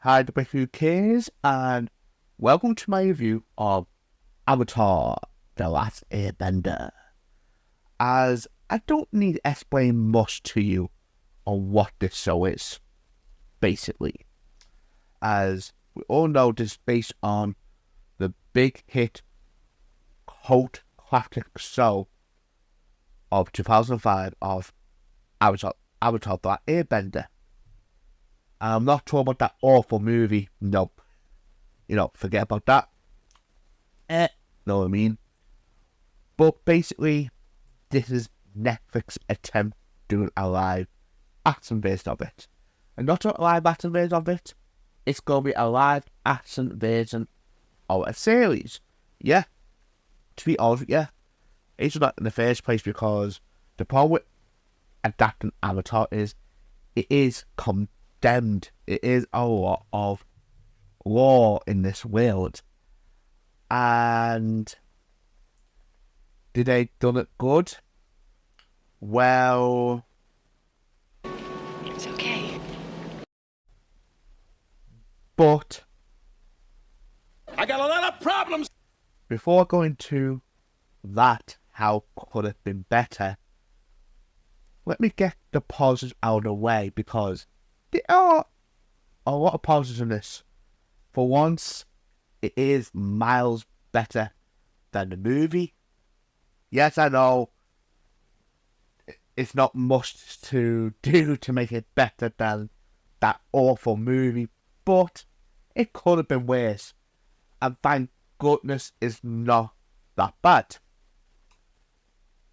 Hi, the who cares, and welcome to my review of Avatar: The Last Airbender. As I don't need to explain much to you on what this show is, basically, as we all know this is based on the big hit cult classic show of 2005 of Avatar: The Last Airbender. And I'm not talking about that awful movie. Nope. Forget about that. Know what I mean? But basically, this is Netflix's attempt doing a live action version of it. And not a live action version of it, it's going to be a live action version of a series. Yeah, to be honest with you, it's not in the first place because the problem with adapting Avatar is it is condemned. It is a lot of law in this world. And did they done it good? Well, It's okay. but I got a lot of problems. before going to that, how could it have been better? Let me get the positives out of the way because there are a lot of positives in this. For once, it is miles better than the movie. Yes, I know it's not much to do to make it better than that awful movie, but it could have been worse. And thank goodness it's not that bad.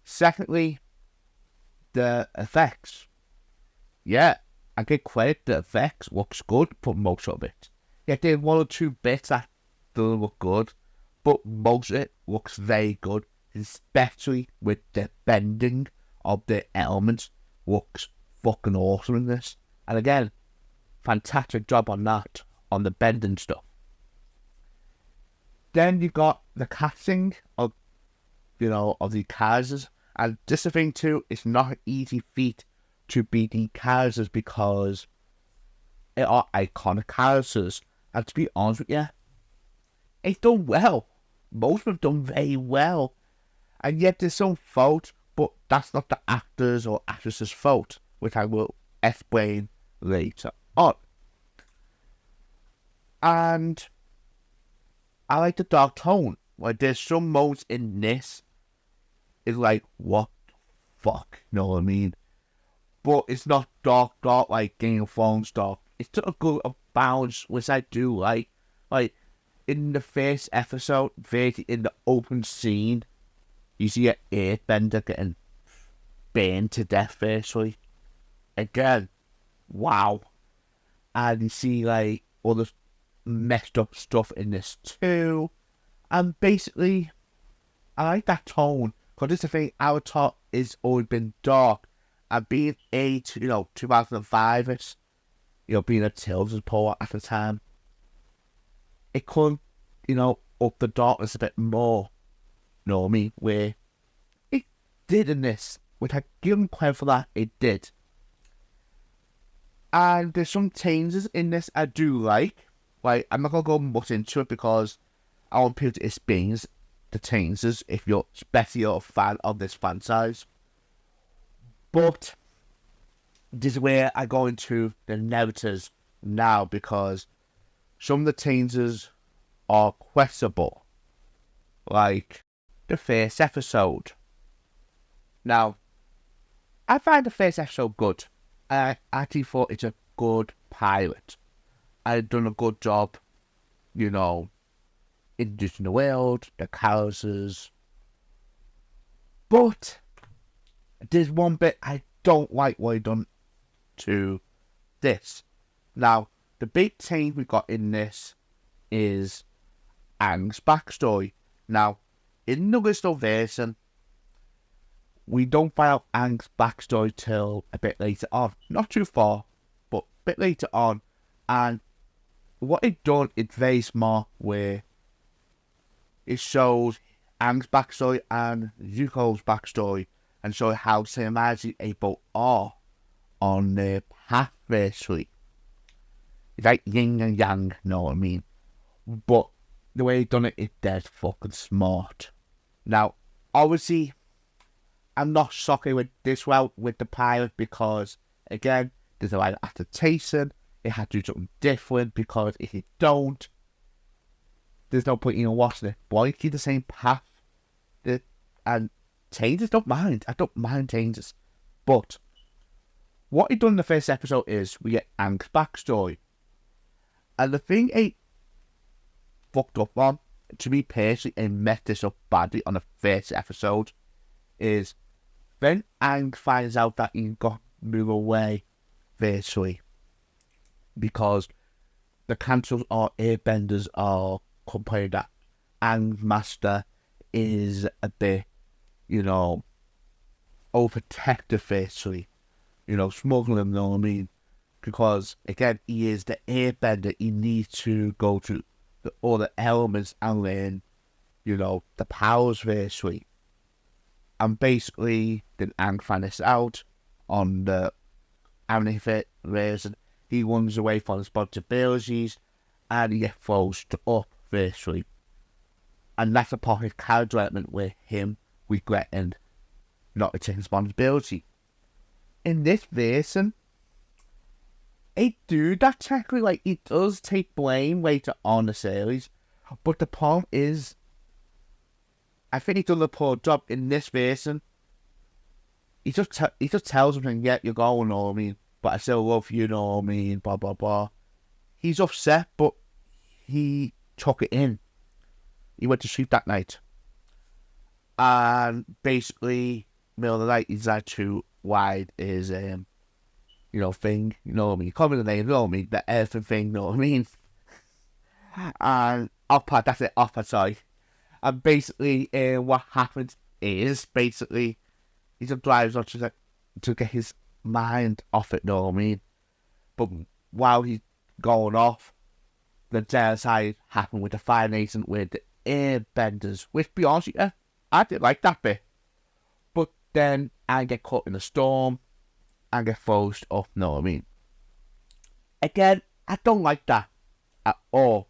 Secondly, the effects. Yeah, I give credit, the effects looks good for most of it. Yeah, there's one or two bits that don't look good, but most of it looks very good, especially with the bending of the elements. Looks fucking awesome in this. And again, fantastic job on that, on the bending stuff. Then you got the casting of the characters. And just the thing too, it's not an easy feat to be the characters because they are iconic characters. And to be honest with you, it's done well. Most of them done very well. And yet there's some fault, but that's not the actors or actresses' fault, which I will explain later on. And I like the dark tone. Like there's some moments in this, it's like, what the fuck? You know what I mean? But it's not dark like Game of Thrones dark. It's still a good balance, which I do like. Like, in the first episode, in the open scene, you see an Airbender getting burned to death, virtually. Again, wow. And you see, like, all the messed up stuff in this too. And basically, I like that tone. Because this is the thing, Avatar has always been dark. And being 2005-ish, being a children's poet at the time, it could, up the darkness a bit more. You know what I mean? Where it did in this, which I give them credit for that, it did. And there's some changes in this I do like. Like, I'm not going to go much into it because I want people to experience the changes if you're, especially you're a fan of this franchise. But this is where I go into the negatives now because some of the changes are questionable. Like the first episode. Now, I find the first episode good. I actually thought it's a good pilot. I've done a good job, introducing the world, the characters. But there's one bit I don't like what he done to this. Now, the big change we got in this is Aang's backstory. Now, in the original version, we don't find out Aang's backstory till a bit later on. Not too far, but a bit later on. And what it done, it's very smart, where it shows Aang's backstory and Zuko's backstory, and show how cinematically able are on their path, virtually. It's like yin and yang, you know what I mean? But the way he done it is dead fucking smart. Now, obviously, I'm not shocking with this route with the pilot because, again, there's a lot of adaptation. It had to do something different because if you don't, there's no point in watching it. Why keep the same path? And changes, don't mind. I don't mind changes. But what he done in the first episode is we get Aang's backstory. And the thing he fucked up on, to me personally, and messed this up badly on the first episode, is when Aang finds out that he got moved away virtually because the council or airbenders are complaining that Aang's master is a bit, overprotective virtually, smuggling them, you know what I mean? Because, again, he is the airbender. He needs to go to all the elements and learn, the powers virtually. And basically, then Aang finds this out on the anime version. He runs away from responsibilities and he gets forced up virtually. And that's a part of his character development with him regretting not to take responsibility. In this version, he do that technically, like, he does take blame later on the series, but the problem is, I think he done a poor job in this version. He just tells him, yeah, you're going, you know what I mean, but I still love you, you know what I mean, blah, blah, blah. He's upset, but he took it in. He went to sleep that night. And basically, middle of the night, he decided to ride his, thing, you know what I mean? Call me the name, you know what I mean? The elephant thing, you know what I mean? And that's it, sorry. And basically, what happens is, basically, he just drives on to get his mind off it, you know what I mean? But while he's going off, the genocide happened with the Fire Nation, with the Airbenders, which, to be honest with you, I didn't like that bit. But then I get caught in a storm and get forced up, you know what I mean? Again, I don't like that at all.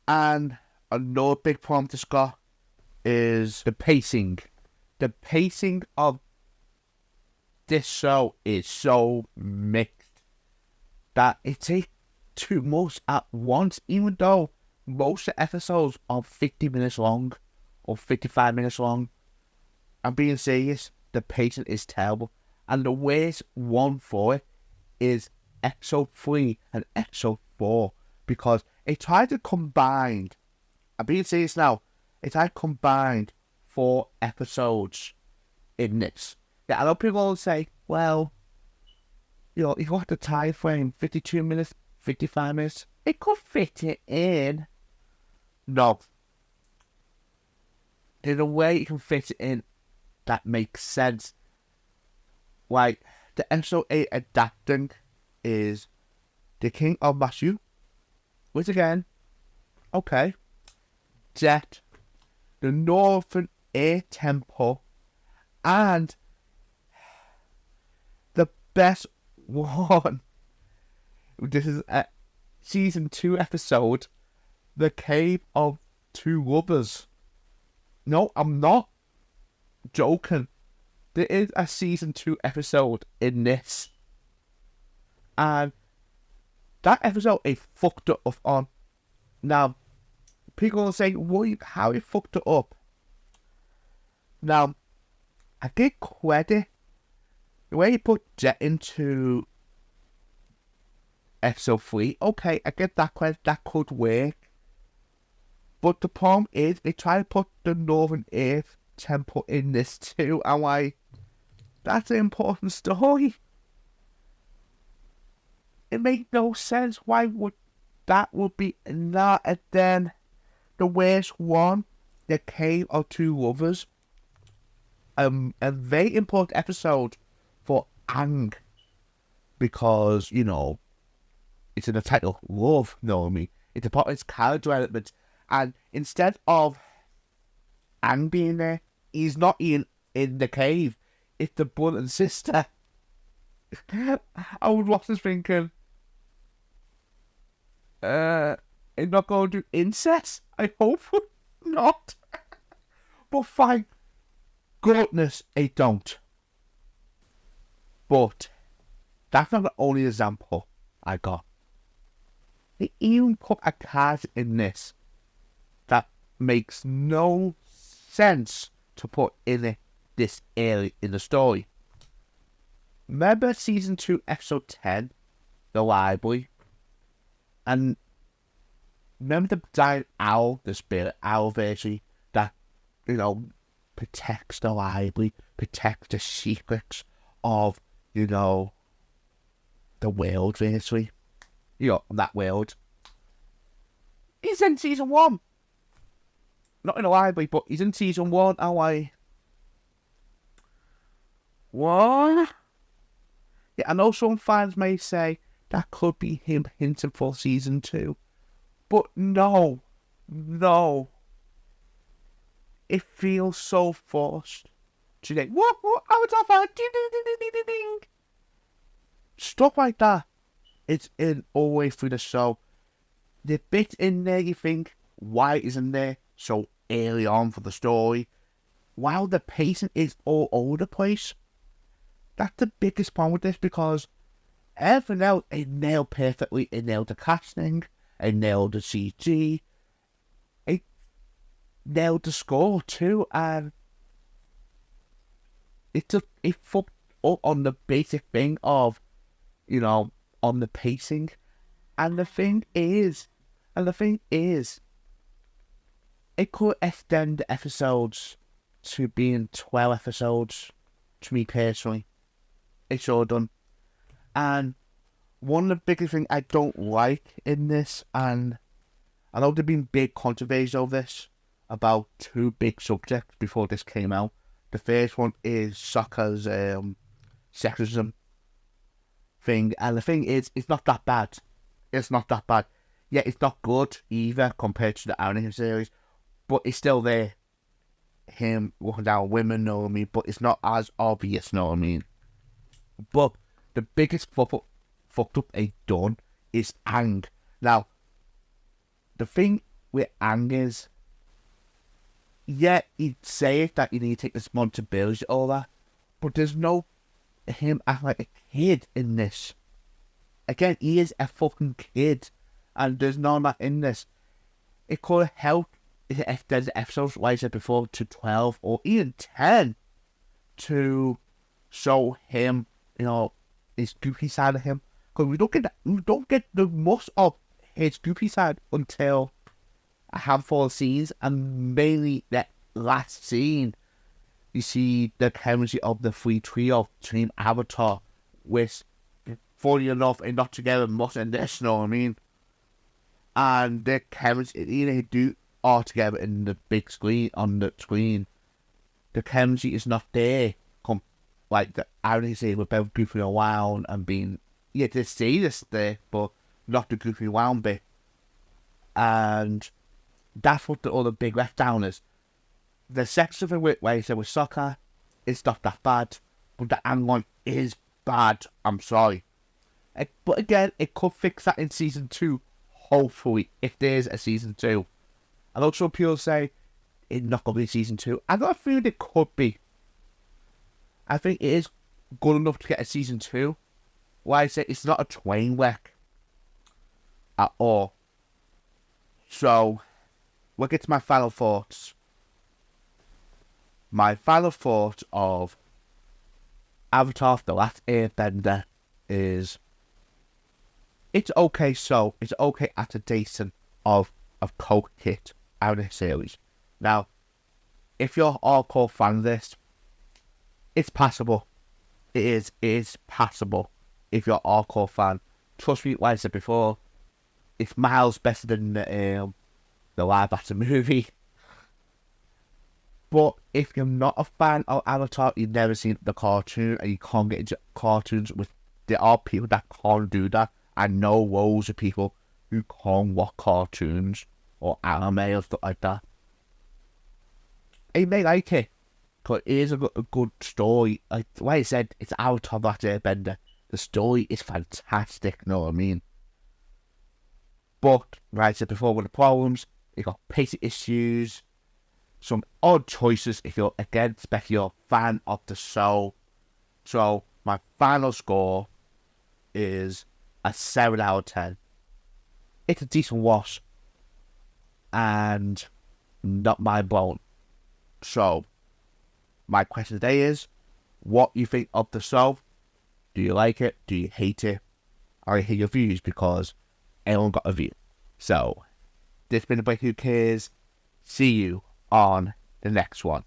And another big problem to Scott is the pacing. The pacing of this show is so mixed that it takes too much at once, even though most of the episodes are 50 minutes long or 55 minutes long. I'm being serious, the pacing is terrible. And the worst one for it is episode 3 and episode 4, because it tried to combine, I'm being serious now, it tried to combine 4 episodes in this. Yeah, I know people will say, well, if you got the time frame, 52 minutes, 55 minutes, it could fit it in. No. In a way you can fit it in that makes sense. Like, the episode 8 adapting is the King of Masu, which again, okay. Jet, the Northern Air Temple, and the best one. This is a season 2 episode, The Cave of Two Lovers. No, I'm not joking. There is a season 2 episode in this. And that episode is fucked up on. Now, people will say, how you fucked it up? Now, I give credit. The way you put Jet into episode 3, okay, I get that credit, that could work. But the problem is, they try to put the Northern Earth Temple in this too, and like, that's an important story. It makes no sense. Why would that be not? And then the worst one, The Cave of Two Lovers, a very important episode for Aang, because it's in the title, love, you know what I mean? It's a part of its character development, and instead of Aang being there, he's not in the cave. It's the brother and sister. I was watching this thinking, it's not going to do incest? I hope not. But fine, goodness, it don't. But that's not the only example I got. They even put a card in this that makes no sense to put in it this early in the story. Remember season 2, episode 10, the library? And remember the giant owl, the spirit owl version that, protects the library, protects the secrets of, the world, basically. That world. He's in season 1. Not in the library, but he's in season 1. How what? Yeah, I know some fans may say that could be him hinting for season 2. But no. It feels so forced. To think, what? I was off a ding, ding, ding, ding, ding, ding. Stuff like that. It's in all the way through the show. The bit in there you think, why isn't there so early on for the story? While the pacing is all over the place. That's the biggest problem with this, because everything else it nailed perfectly. It nailed the casting, it nailed the CG, it nailed the score too, and it fucked up on the basic thing of, on the pacing. And the thing is, it could extend the episodes to being 12 episodes, to me personally. It should have done. And one of the biggest things I don't like in this, and I know there've been big controversies over this, about 2 big subjects before this came out. The first one is Sokka's sexism thing, and the thing is, it's not that bad. It's not that bad. Yeah, it's not good either compared to the anime series, but it's still there. Him walking down women, know what I mean? But it's not as obvious, know what I mean? But the biggest fucked up they done is Aang. Now, the thing with Aang is, yeah, he'd say it that you need to take responsibility all that, but there's no him acting like a kid in this. Again, he is a fucking kid, and there's none of that in this. It could help if there's episodes, like I said before, to 12 or even 10 to show him, his goofy side of him. Because we don't get the most of his goofy side until a handful of scenes, and mainly that last scene. You see the chemistry of the 3 trio, Team Avatar, which, funny enough, are not together much in this, you know what I mean? And their chemistry, they do all together in the big screen, on the screen. The chemistry is not there. Like the irony say, we're both goofing around and being, they say this there, but not the goofy around bit. And that's what the other big letdown is. The sex of it, like I said, with Sokka, it's not that bad, but the Aang one is bad. I'm sorry. But again, it could fix that in season 2, hopefully, if there's a season 2. I know some people say it's not going to be season 2. I got a feeling it could be. I think it is good enough to get a season 2. Like I say, it's not a train wreck at all. So, we'll get to my final thoughts. My final thought of Avatar: The Last Airbender is, it's okay adaptation of cult hit out of the series. Now, if you're a hardcore fan of this, it's passable. It is passable if you're a hardcore fan. Trust me, like I said before, it's miles better than the live action movie. But if you're not a fan of Avatar, you've never seen the cartoon, and you can't get into cartoons, there are people that can't do that. I know loads of people who can't watch cartoons or anime or stuff like that. They may like it, because it is a good story. Like I said, it's Avatar: The Last Airbender. The story is fantastic, know what I mean? But, like I said before, with the problems, it got pacing issues, some odd choices if you're, again, especially you're a fan of the show. So, my final score is a 7 out of 10. It's a decent watch, and not mind blown. So, my question today is, what you think of the show? Do you like it? Do you hate it? I hear your views because everyone got a view. So, this has been the Break Who Cares. See you on the next one.